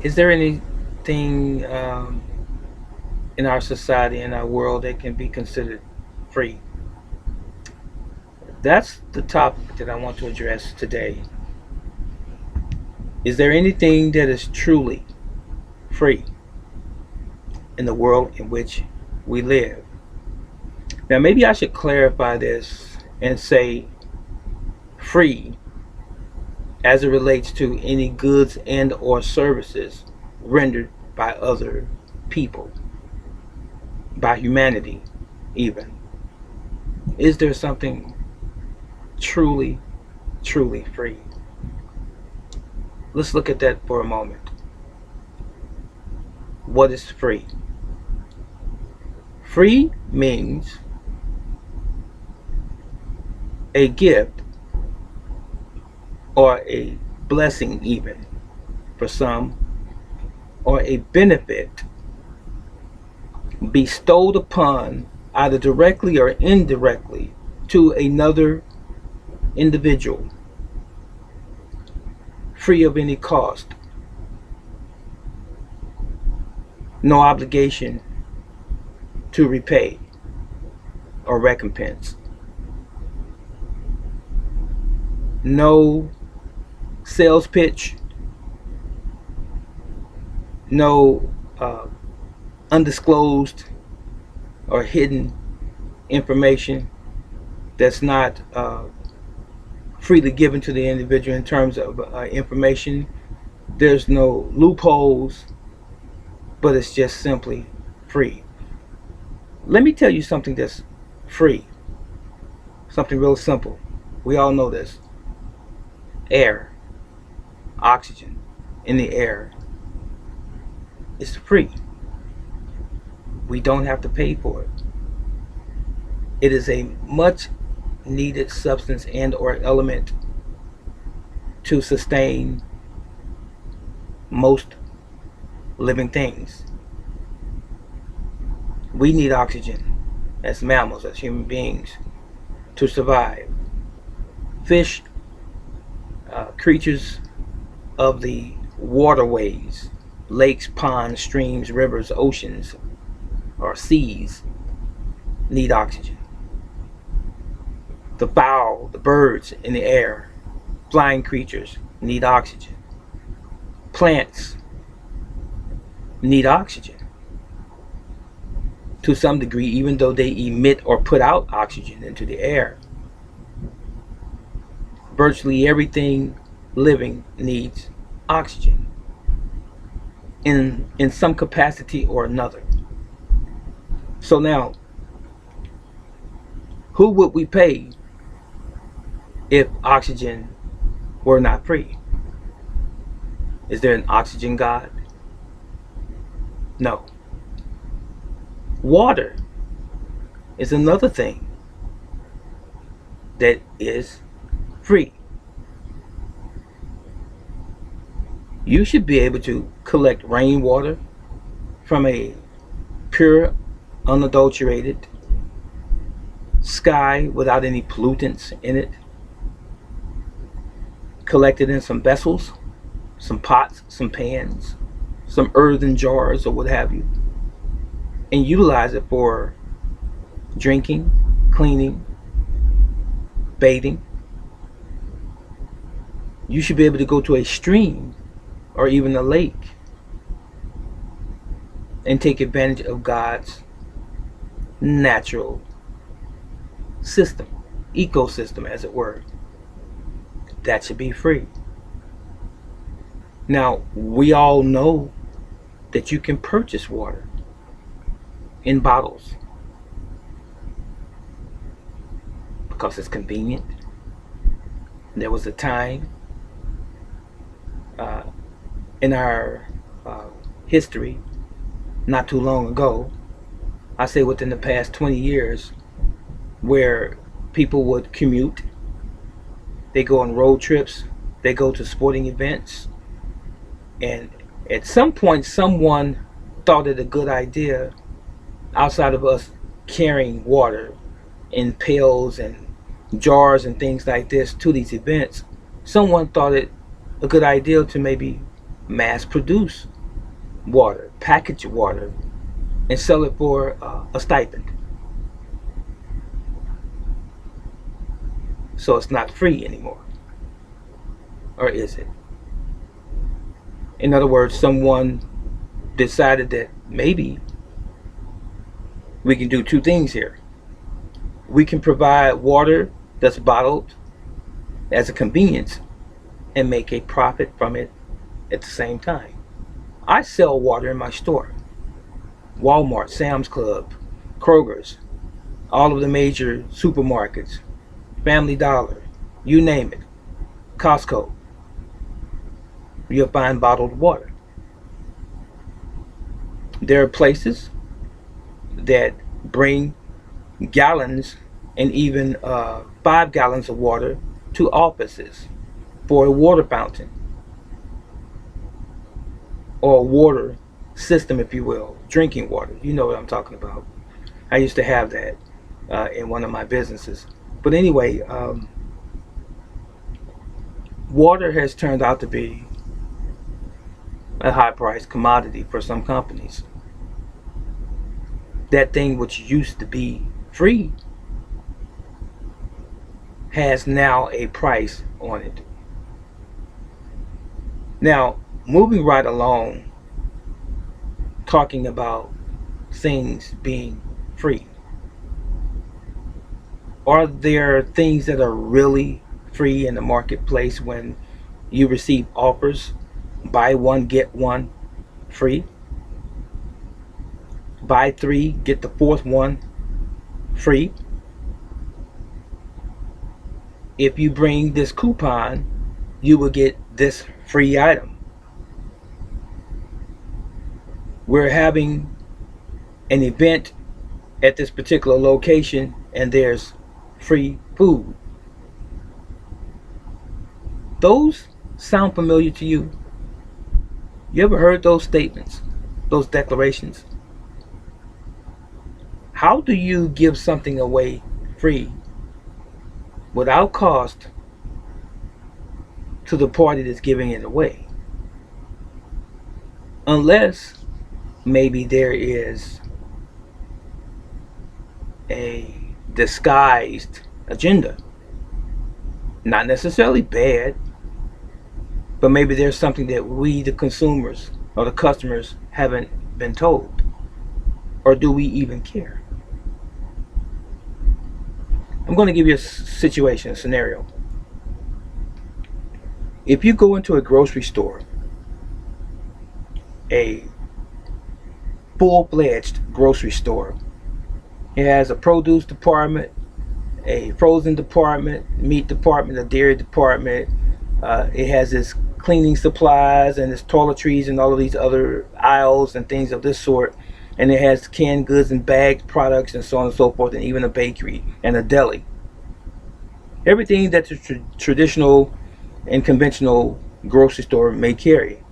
Is there anything in our society, in our world, that can be considered free? That's the topic that I want to address today. Is there anything that is truly free in the world in which we live? Now, maybe I should clarify this and say free as it relates to any goods and or services rendered by other people, by humanity even. Is there something truly, truly free? Let's look at that for a moment. What is free? Free means a gift or a blessing, even for some, or a benefit bestowed upon either directly or indirectly to another individual, free of any cost, no obligation to repay or recompense, no sales pitch, no undisclosed or hidden information that's not freely given to the individual in terms of information. There's no loopholes, but it's just simply free. Let me tell you something that's free, something real simple. We all know this: air, oxygen in the air is free. We don't have to pay for it. It is a much needed substance and or element to sustain most living things. We need oxygen as mammals, as human beings, to survive. Fish, creatures of the waterways, lakes, ponds, streams, rivers, oceans, or seas, need oxygen. The fowl, the birds in the air, flying creatures need oxygen. Plants need oxygen to some degree, even though they emit or put out oxygen into the air. Virtually everything living needs oxygen in some capacity or another. So now, who would we pay if oxygen were not free? Is there an oxygen god? No. Water is another thing that is free. You should be able to collect rainwater from a pure, unadulterated sky without any pollutants in it, collected in some vessels, some pots, some pans, some earthen jars, or what have you, and utilize it for drinking, cleaning, bathing. You should be able to go to a stream or even a lake and take advantage of God's natural system, ecosystem, as it were. That should be free. Now, we all know that you can purchase water in bottles because it's convenient. There was a time uh, in our history, not too long ago, I say within the past 20 years, where people would commute, they go on road trips, they go to sporting events, and at some point someone thought it a good idea, outside of us carrying water in pails and jars and things like this to these events, someone thought it a good idea to maybe mass produce water, package water, and sell it for a stipend. So it's not free anymore. Or is it? In other words, someone decided that maybe we can do two things here. We can provide water that's bottled as a convenience and make a profit from it at the same time. I sell water in my store. Walmart, Sam's Club, Kroger's, all of the major supermarkets, Family Dollar, you name it, Costco, you'll find bottled water. There are places that bring gallons and even 5 gallons of water to offices for a water fountain or a water system, if you will, drinking water. You know what I'm talking about. I used to have that in one of my businesses. But anyway, water has turned out to be a high priced commodity for some companies. That thing which used to be free has now a price on it. Now, moving right along, talking about things being free. Are there things that are really free in the marketplace when you receive offers? Buy one, get one free. Buy three, get the fourth one free. If you bring this coupon, you will get this free item. We're having an event at this particular location and there's free food. Those sound familiar to you? You ever heard those statements, those declarations? How do you give something away free without cost to the party that's giving it away? Unless maybe there is a disguised agenda. Not necessarily bad, but maybe there's something that we, the consumers or the customers, haven't been told. Or do we even care? I'm going to give you a situation, a scenario. If you go into a grocery store, a full-fledged grocery store, it has a produce department, a frozen department, meat department, a dairy department. It has its cleaning supplies and its toiletries and all of these other aisles and things of this sort. And it has canned goods and bagged products and so on and so forth, and even a bakery and a deli. Everything that a traditional and conventional grocery store may carry.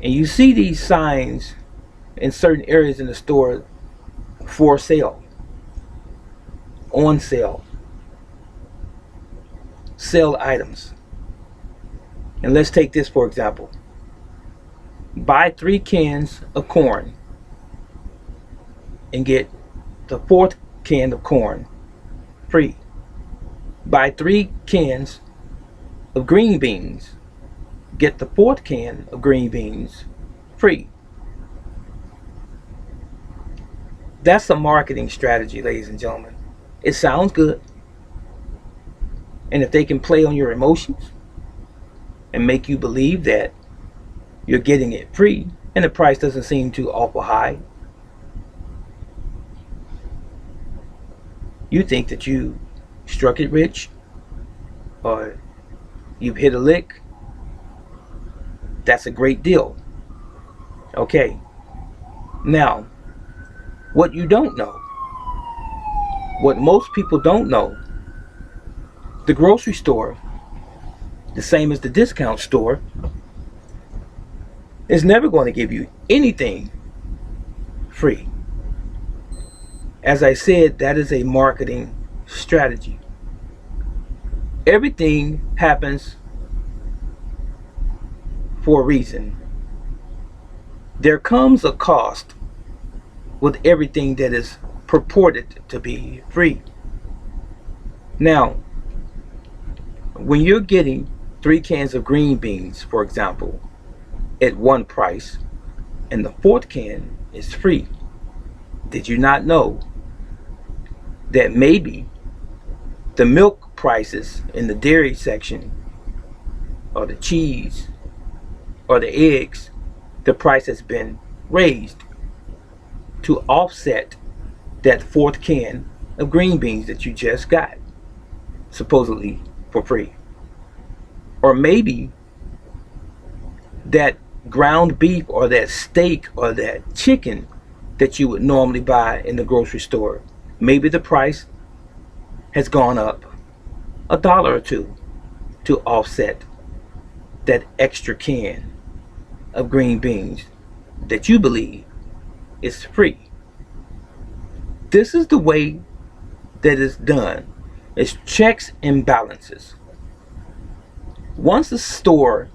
And you see these signs in certain areas in the store: for sale, on sale, sell items. And let's take this for example. Buy 3 cans of corn and get the 4th can of corn free. Buy 3 cans of green beans, get the 4th can of green beans free. That's a marketing strategy, ladies and gentlemen. It sounds good. And if they can play on your emotions and make you believe that you're getting it free and the price doesn't seem too awful high, you think that you struck it rich or you've hit a lick. That's a great deal. Okay. Now, what you don't know, what most people don't know, the grocery store, the same as the discount store, is never going to give you anything free. As I said, that is a marketing strategy. Everything happens for a reason. There comes a cost with everything that is purported to be free. Now, when you're getting 3 cans of green beans, for example, at one price, and the fourth can is free, did you not know that maybe the milk prices in the dairy section, or the cheese, or the eggs, the price has been raised to offset that fourth can of green beans that you just got, supposedly for free? Or maybe that ground beef or that steak or that chicken that you would normally buy in the grocery store, maybe the price has gone up $1 or two to offset that extra can of green beans that you believe is free. This is the way that it's done. It's checks and balances. Once the store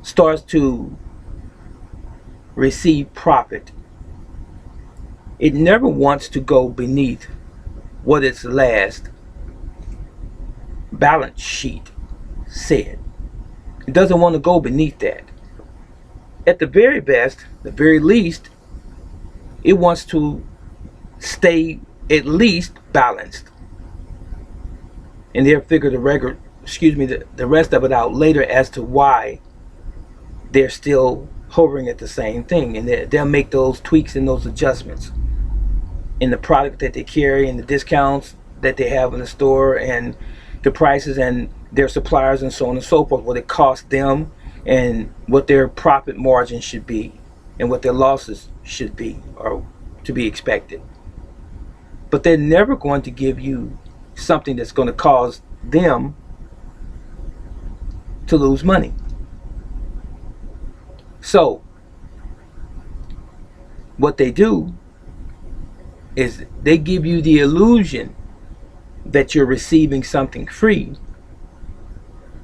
starts to receive profit, it never wants to go beneath what its last balance sheet said. It doesn't want to go beneath that. At the very best, the very least, it wants to stay at least balanced. And they'll figure the rest of it out later as to why they're still hovering at the same thing, and they'll make those tweaks and those adjustments in the product that they carry and the discounts that they have in the store and the prices and their suppliers and so on and so forth, what it costs them and what their profit margin should be and what their losses should be or to be expected. But they're never going to give you something that's going to cause them to lose money. So what they do is they give you the illusion that you're receiving something free,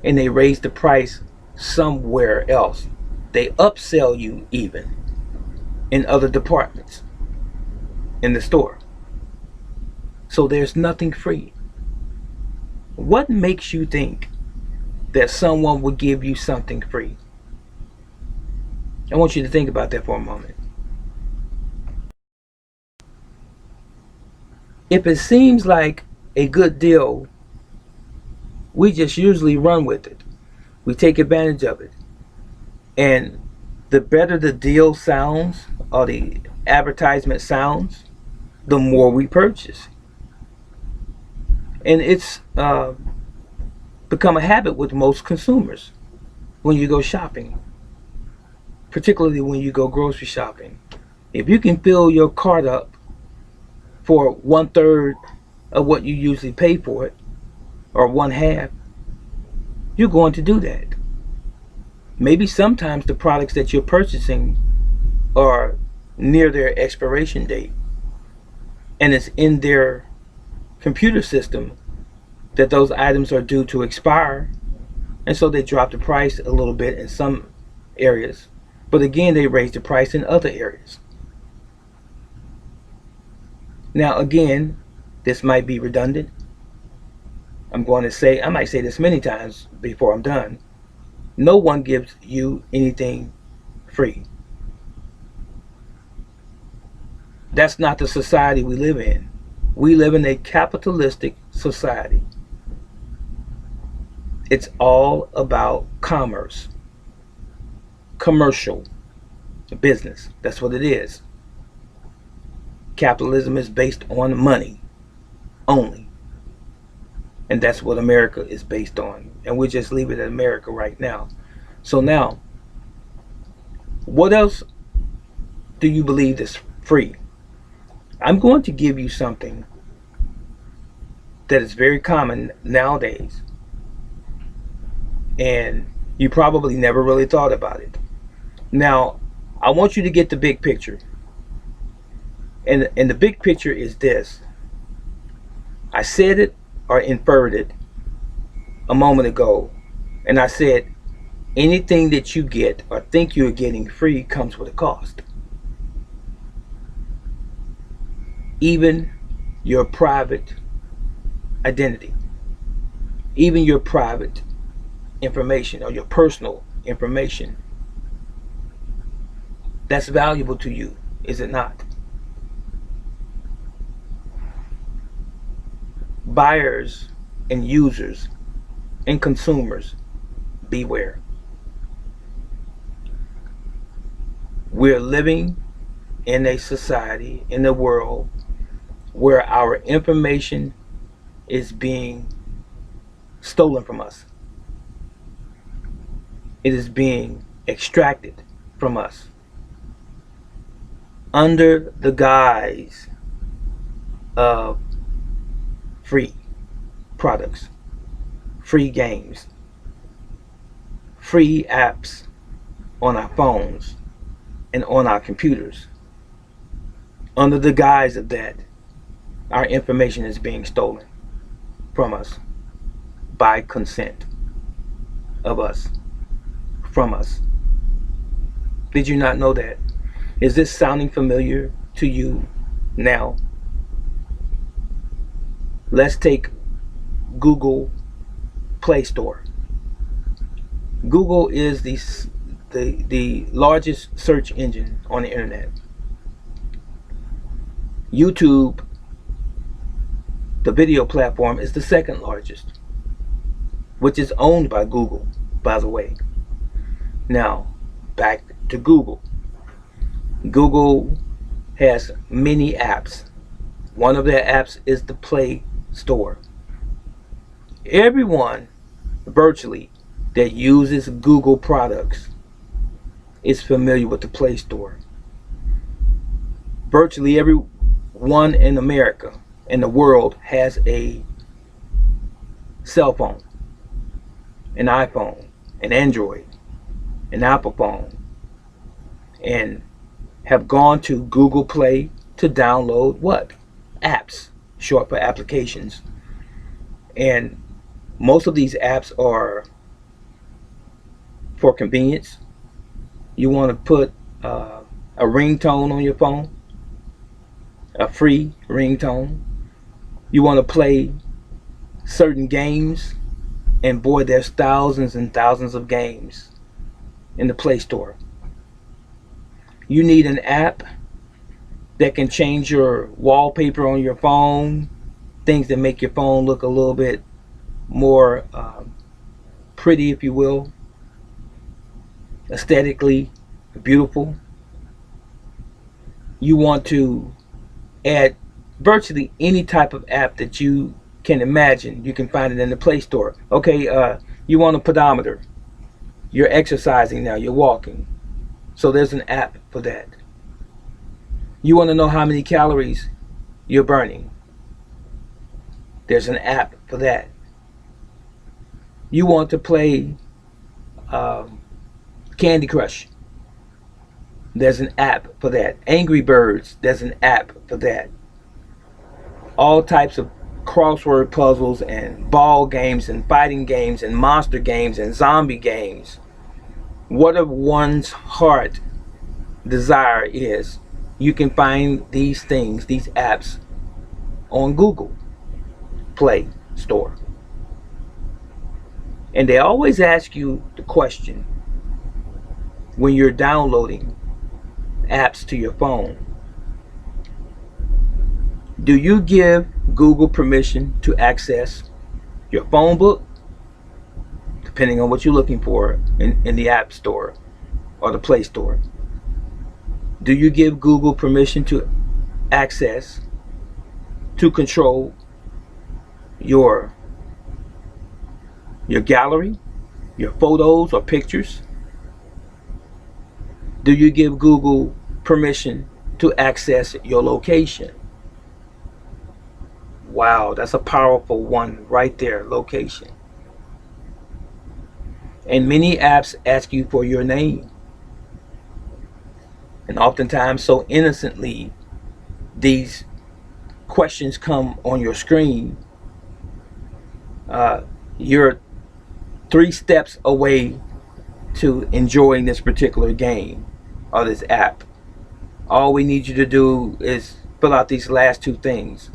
and they raise the price somewhere else. They upsell you even in other departments in the store. So there's nothing free. What makes you think that someone would give you something free? I want you to think about that for a moment. If it seems like a good deal, we just usually run with it. We take advantage of it. And the better the deal sounds or the advertisement sounds, the more we purchase. And it's become a habit with most consumers when you go shopping, particularly when you go grocery shopping. If you can fill your cart up for 1/3 of what you usually pay for it, or 1/2, you're going to do that. Maybe sometimes the products that you're purchasing are near their expiration date, and it's in their computer system that those items are due to expire, and so they drop the price a little bit in some areas, but again they raise the price in other areas. Now again, this might be redundant. I might say this many times before I'm done. No one gives you anything free. That's not the society we live in. We live in a capitalistic society. It's all about commerce, commercial business. That's what it is. Capitalism is based on money only. And that's what America is based on. And we'll just leave it at America right now. So now, what else do you believe is free? I'm going to give you something that is very common nowadays. And you probably never really thought about it. Now, I want you to get the big picture. And the big picture is this. I said it or inferred it a moment ago, and I said Anything that you get or think you're getting free comes with a cost. Even your private identity, even your private information or your personal information, that's valuable to you, is it not? Buyers and users and consumers, beware. We're living in a society, in a world where our information is being stolen from us. It is being extracted from us under the guise of free products, free games, free apps on our phones and on our computers. Under the guise of that, our information is being stolen from us by consent of us, from us. Did you not know that? Is this sounding familiar to you now? Let's take Google Play Store. Google is the largest search engine on the internet. YouTube, the video platform, is the second largest, which is owned by Google, by the way. Now, back to Google. Google has many apps. One of their apps is the Play Store. Everyone, virtually, that uses Google products is familiar with the Play Store. Virtually everyone in America, in the world, has a cell phone, an iPhone, an Android, an Apple phone, and have gone to Google Play to download what? Apps, short for applications. And most of these apps are for convenience. You want to put a ringtone on your phone, a free ringtone. You want to play certain games, and boy, there's thousands and thousands of games in the Play Store. You need an app that can change your wallpaper on your phone, things that make your phone look a little bit more pretty, if you will, aesthetically beautiful. You want to add virtually any type of app that you can imagine. You can find it in the Play Store. Okay, you want a pedometer. You're exercising now, you're walking. So there's an app for that. You want to know how many calories you're burning. There's an app for that. You want to play Candy Crush. There's an app for that. Angry Birds, there's an app for that. All types of crossword puzzles and ball games and fighting games and monster games and zombie games. Whatever one's heart desire is, you can find these things, these apps, on Google Play Store. And they always ask you the question when you're downloading apps to your phone: do you give Google permission to access your phone book, depending on what you're looking for in the App Store or the Play Store? Do you give Google permission to access, to control your gallery, your photos or pictures? Do you give Google permission to access your location? Wow, that's a powerful one right there, location. And many apps ask you for your name. And oftentimes, so innocently, these questions come on your screen. You're 3 steps away to enjoying this particular game or this app. All we need you to do is fill out these last two things.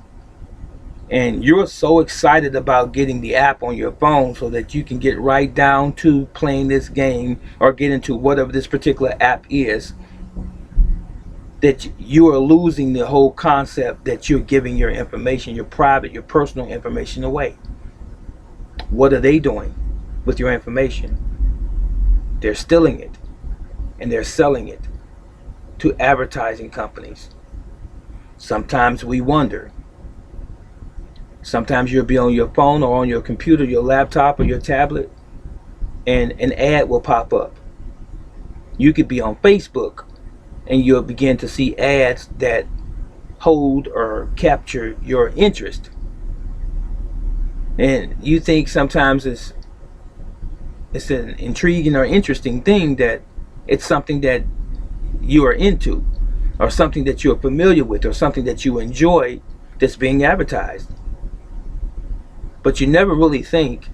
And you're so excited about getting the app on your phone so that you can get right down to playing this game or get into whatever this particular app is, that you are losing the whole concept that you're giving your information, your private, your personal information away. What are they doing with your information? They're stealing it and they're selling it to advertising companies. Sometimes we wonder. Sometimes you'll be on your phone or on your computer, your laptop or your tablet, and an ad will pop up. You could be on Facebook and you'll begin to see ads that hold or capture your interest. And you think sometimes it's an intriguing or interesting thing that it's something that you are into or something that you're familiar with or something that you enjoy that's being advertised. But you never really think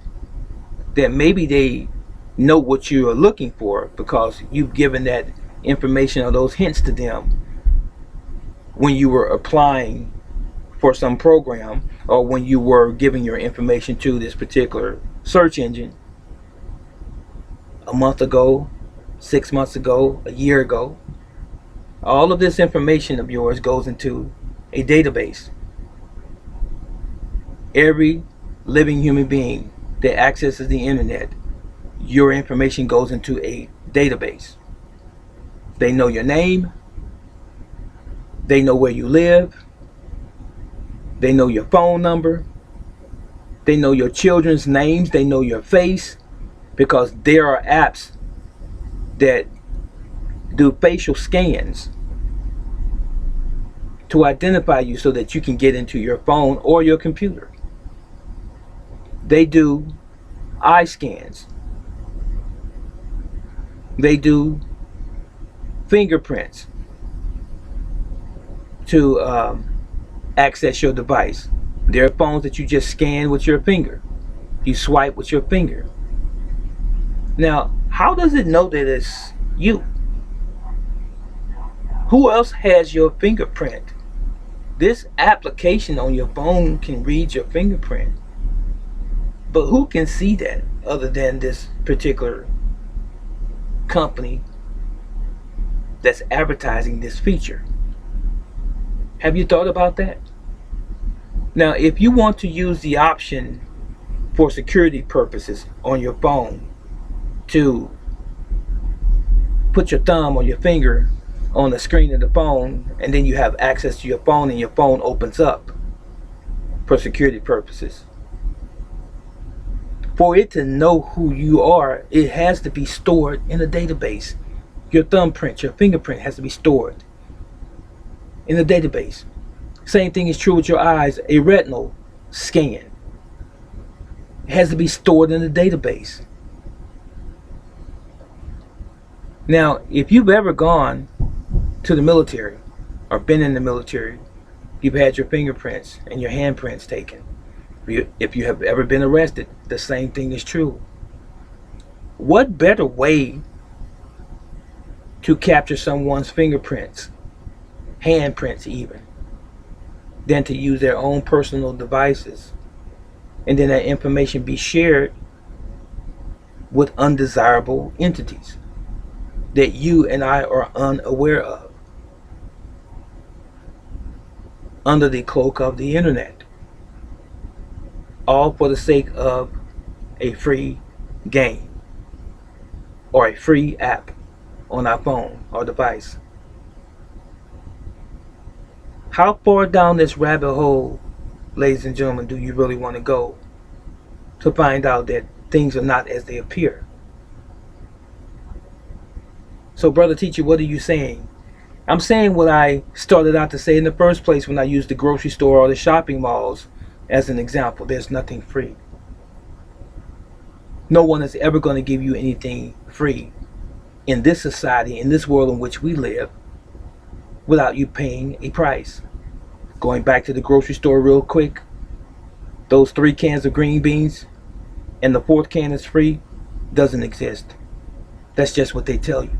that maybe they know what you are looking for because you've given that information or those hints to them when you were applying for some program or when you were giving your information to this particular search engine a month ago, 6 months ago, a year ago. All of this information of yours goes into a database. Every living human being that accesses the internet, your information goes into a database. They know your name, they know where you live, they know your phone number, they know your children's names, they know your face, because there are apps that do facial scans to identify you so that you can get into your phone or your computer. They do eye scans. They do fingerprints to access your device. There are phones that you just scan with your finger. You swipe with your finger. Now, how does it know that it's you? Who else has your fingerprint? This application on your phone can read your fingerprint. But who can see that other than this particular company that's advertising this feature? Have you thought about that? Now, if you want to use the option for security purposes on your phone to put your thumb or your finger on the screen of the phone, and then you have access to your phone and your phone opens up for security purposes, for it to know who you are, it has to be stored in a database. Your thumbprint, your fingerprint has to be stored in a database. Same thing is true with your eyes. A retinal scan, it has to be stored in a database. Now, if you've ever gone to the military or been in the military, you've had your fingerprints and your handprints taken. If you have ever been arrested, the same thing is true. What better way to capture someone's fingerprints, handprints even, than to use their own personal devices and then that information be shared with undesirable entities that you and I are unaware of under the cloak of the internet, all for the sake of a free game or a free app on our phone or device? How far down this rabbit hole, ladies and gentlemen, do you really want to go to find out that things are not as they appear? So, brother teacher, what are you saying? I'm saying what I started out to say in the first place when I used the grocery store or the shopping malls as an example. There's nothing free. No one is ever going to give you anything free in this society, in this world in which we live, without you paying a price. Going back to the grocery store real quick, those 3 cans of green beans and the 4th can is free doesn't exist. That's just what they tell you.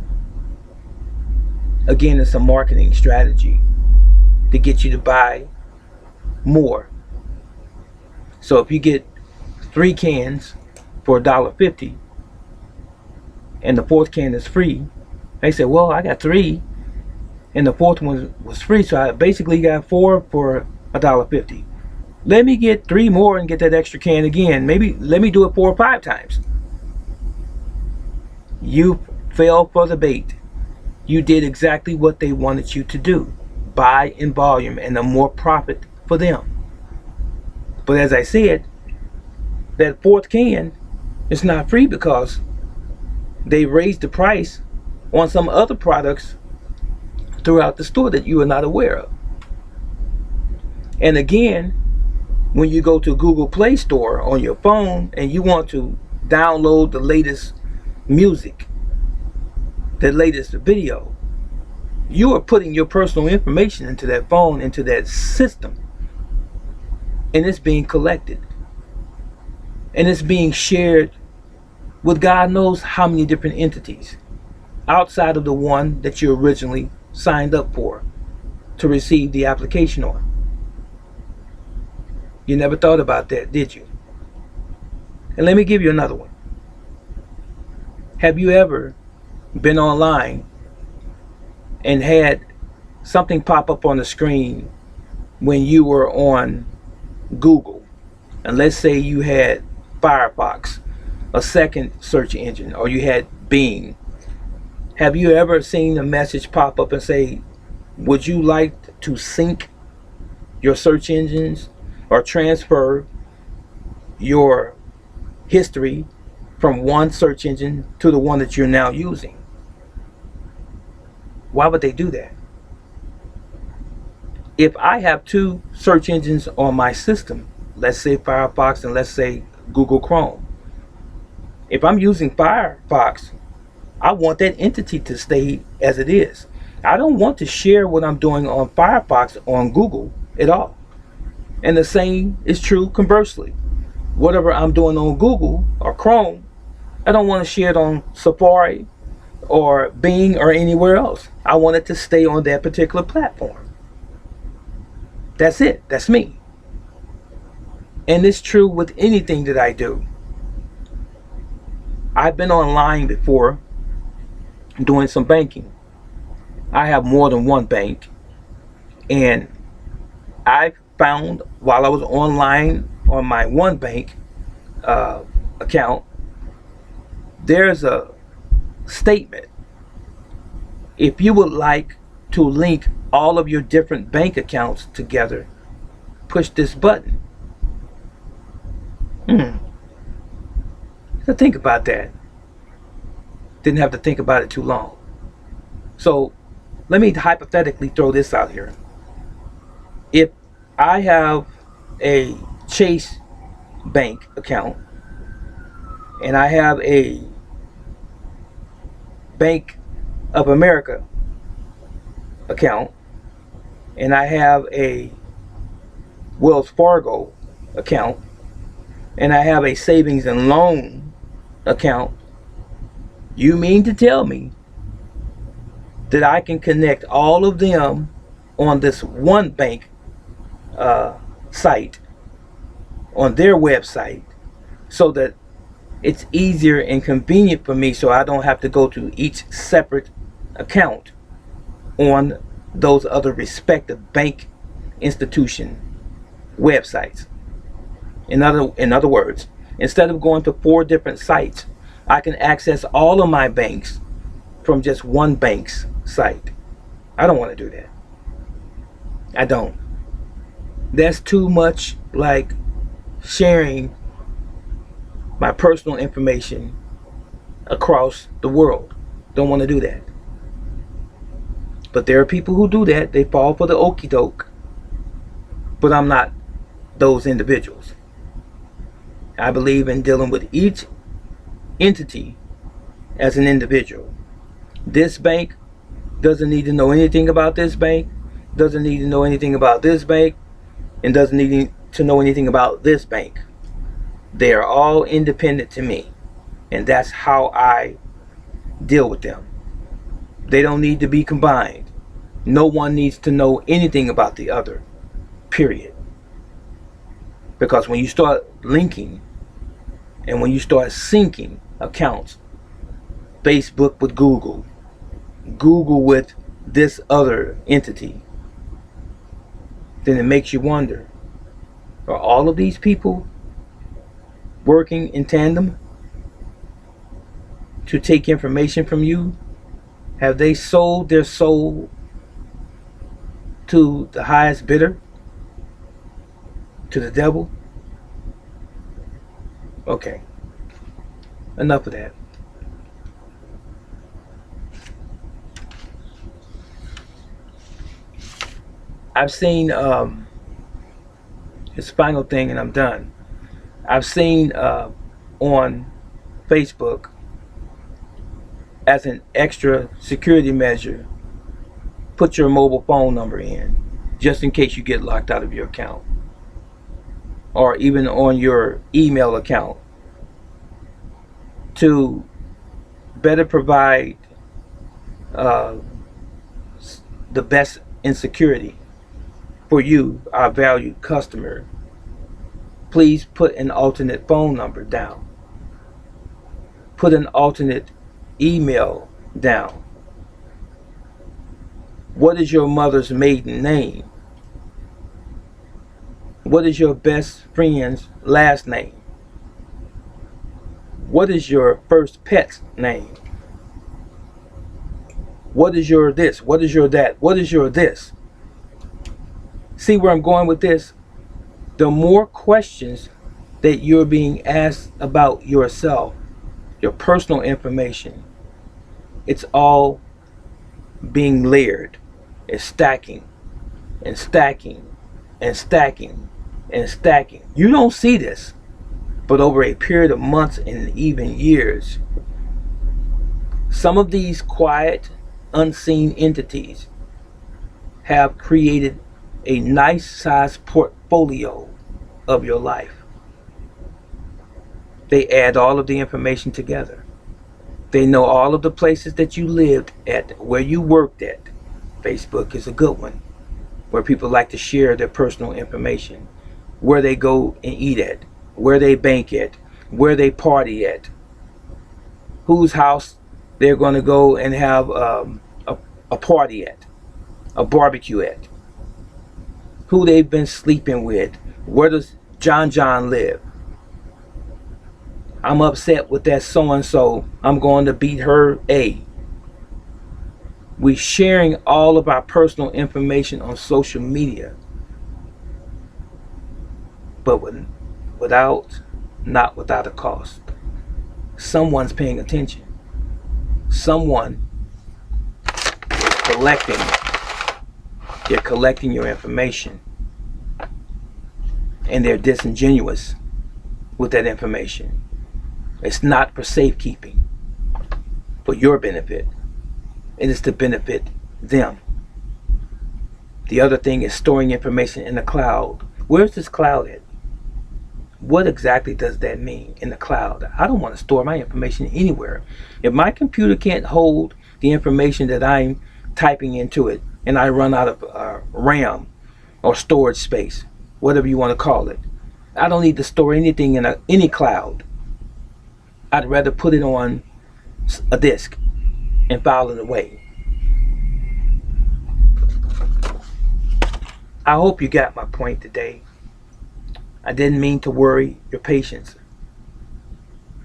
Again, it's a marketing strategy to get you to buy more. So if you get 3 cans for $1.50 and the fourth can is free, they say, well, I got 3 and the fourth one was free, so I basically got 4 for $1.50. Let me get 3 more and get that extra can again. Maybe let me do it 4 or 5 times. You fell for the bait. You did exactly what they wanted you to do. Buy in volume and the more profit for them. But as I said, that fourth can is not free because they raised the price on some other products throughout the store that you are not aware of. And again, when you go to Google Play Store on your phone and you want to download the latest music, the latest video, you are putting your personal information into that phone, into that system, and it's being collected. And it's being shared with God knows how many different entities outside of the one that you originally signed up for to receive the application on. You never thought about that, did you? And let me give you another one. Have you ever been online and had something pop up on the screen when you were on Google? And let's say you had Firefox, a second search engine, or you had Bing. Have you ever seen a message pop up and say, would you like to sync your search engines or transfer your history from one search engine to the one that you're now using? Why would they do that? If I have 2 search engines on my system, let's say Firefox and let's say Google Chrome. If I'm using Firefox, I want that entity to stay as it is. I don't want to share what I'm doing on Firefox on Google at all. And the same is true conversely. Whatever I'm doing on Google or Chrome, I don't want to share it on Safari or Bing or anywhere else. I want it to stay on that particular platform. That's it. That's me. And it's true with anything that I do. I've been online before doing some banking. I have more than one bank. And I found while I was online on my one bank account, there's a statement. If you would like to link all of your different bank accounts together, push this button. So think about that. Didn't have to think about it too long. So let me hypothetically throw this out here. If I have a Chase bank account and I have a Bank of America account and I have a Wells Fargo account and I have a savings and loan account, you mean to tell me that I can connect all of them on this one bank site, on their website, so that it's easier and convenient for me, so I don't have to go to each separate account on those other respective bank institution websites. In other words, instead of going to 4 different sites, I can access all of my banks from just one bank's site. I don't want to do that. I don't. That's too much like sharing my personal information across the world. Don't want to do that. But there are people who do that. They fall for the okie doke. But I'm not those individuals. I believe in dealing with each entity as an individual. This bank doesn't need to know anything about this bank, doesn't need to know anything about this bank, and doesn't need to know anything about this bank. They are all independent to me. And that's how I deal with them. They don't need to be combined. No one needs to know anything about the other, period. Because when you start linking and when you start syncing accounts, Facebook with Google, Google with this other entity, then it makes you wonder, are all of these people working in tandem to take information from you? Have they sold their soul to the highest bidder? To the devil? Okay, enough of that. I've seen this final thing and I'm done. I've seen on Facebook, as an extra security measure, put your mobile phone number in just in case you get locked out of your account, or even on your email account, to better provide the best in security for you, our valued customer. Please put an alternate phone number down. Put an alternate email down. What is your mother's maiden name? What is your best friend's last name? What is your first pet's name? What is your this? What is your that? What is your this? See where I'm going with this? The more questions that you're being asked about yourself, your personal information, it's all being layered. It's stacking and stacking and stacking and stacking. You don't see this, but over a period of months and even years, some of these quiet, unseen entities have created a nice sized portfolio of your life. They add all of the information together. They know all of the places that you lived at, where you worked at. Facebook is a good one, where people like to share their personal information, where they go and eat at, where they bank at, where they party at, whose house they're going to go and have a party at, a barbecue at, who they've been sleeping with, where does John live. I'm upset with that so-and-so, I'm going to beat her A. We're sharing all of our personal information on social media, but not without a cost. Someone's paying attention. Someone collecting. They're collecting your information, and they're disingenuous with that information. It's not for safekeeping, for your benefit. It is to benefit them. The other thing is storing information in the cloud. Where's this cloud at? What exactly does that mean, in the cloud? I don't want to store my information anywhere. If my computer can't hold the information that I'm typing into it, and I run out of RAM or storage space, whatever you want to call it, I don't need to store anything in any cloud. I'd rather put it on a disk and file it away. I hope you got my point today. I didn't mean to worry your patience,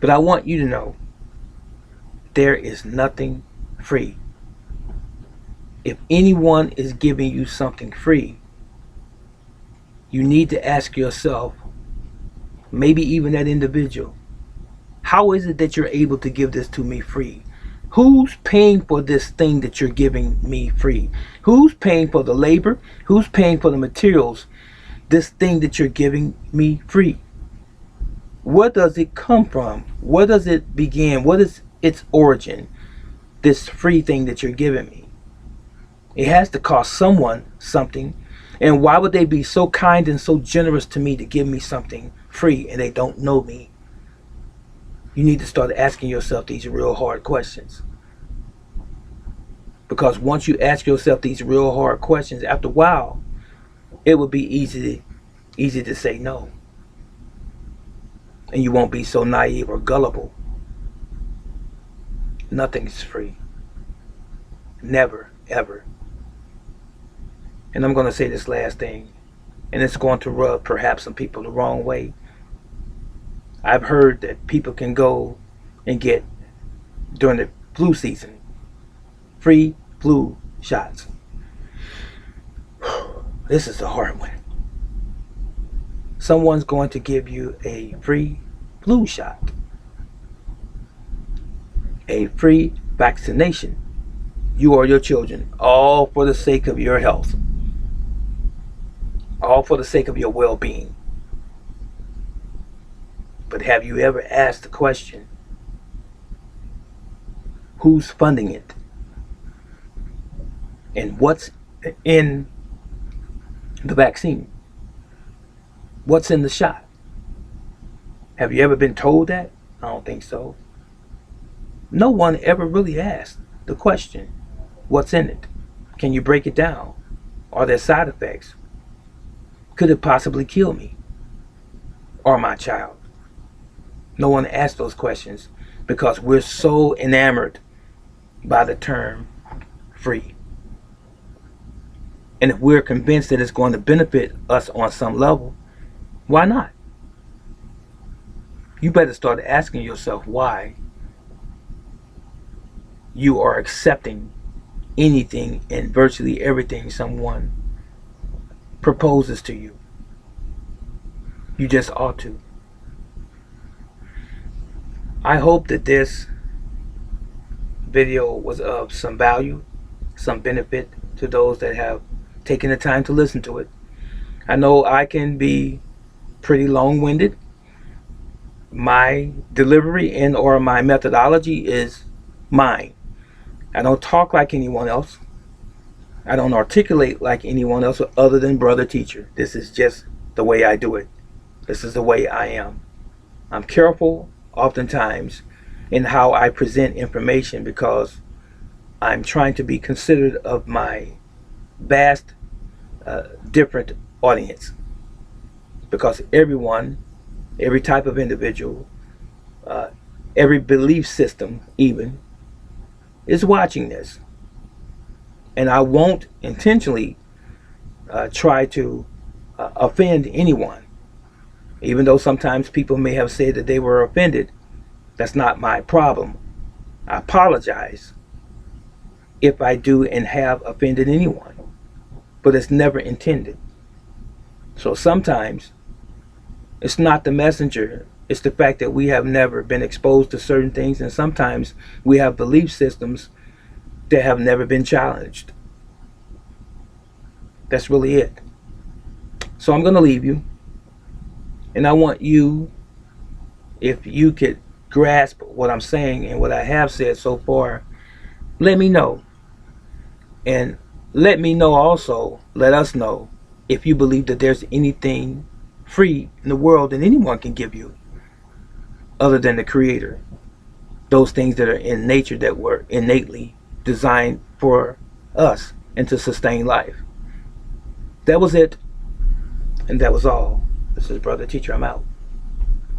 but I want you to know there is nothing free. If anyone is giving you something free, you need to ask yourself, maybe even that individual, how is it that you're able to give this to me free? Who's paying for this thing that you're giving me free? Who's paying for the labor? Who's paying for the materials? This thing that you're giving me free. Where does it come from? Where does it begin? What is its origin? This free thing that you're giving me. It has to cost someone something. And why would they be so kind and so generous to me to give me something free and they don't know me? You need to start asking yourself these real hard questions. Because once you ask yourself these real hard questions, after a while, it will be easy to say no. And you won't be so naive or gullible. Nothing's free. Never, ever. And I'm going to say this last thing, and it's going to rub perhaps some people the wrong way. I've heard that people can go and get, during the flu season, free flu shots. This is a hard one. Someone's going to give you a free flu shot, a free vaccination, you or your children, all for the sake of your health, all for the sake of your well-being. But have you ever asked the question, who's funding it? And what's in the vaccine? What's in the shot? Have you ever been told that? I don't think so. No one ever really asked the question, what's in it? Can you break it down? Are there side effects? Could it possibly kill me or my child? No one asked those questions because we're so enamored by the term free. And if we're convinced that it's going to benefit us on some level, why not? You better start asking yourself why you are accepting anything and virtually everything someone proposes to you. You just ought to. I hope that this video was of some value, some benefit to those that have taken the time to listen to it. I know I can be pretty long-winded. My delivery and or my methodology is mine. I don't talk like anyone else. I don't articulate like anyone else other than brother teacher. This is just the way I do it. This is the way I am. I'm careful oftentimes in how I present information because I'm trying to be considerate of my vast different audience, because everyone, every type of individual, every belief system even is watching this, and I won't intentionally try to offend anyone, even though sometimes people may have said that they were offended. That's not my problem. I apologize if I do and have offended anyone, but it's never intended. So sometimes it's not the messenger, it's the fact that we have never been exposed to certain things, and sometimes we have belief systems that have never been challenged. That's really it. So I'm going to leave you, and I want you, if you could grasp what I'm saying and what I have said so far, let me know. And let me know also, let us know, if you believe that there's anything free in the world that anyone can give you other than the Creator. Those things that are in nature that were innately designed for us and to sustain life. That was it, and that was all. This is Brother Teacher. I'm out.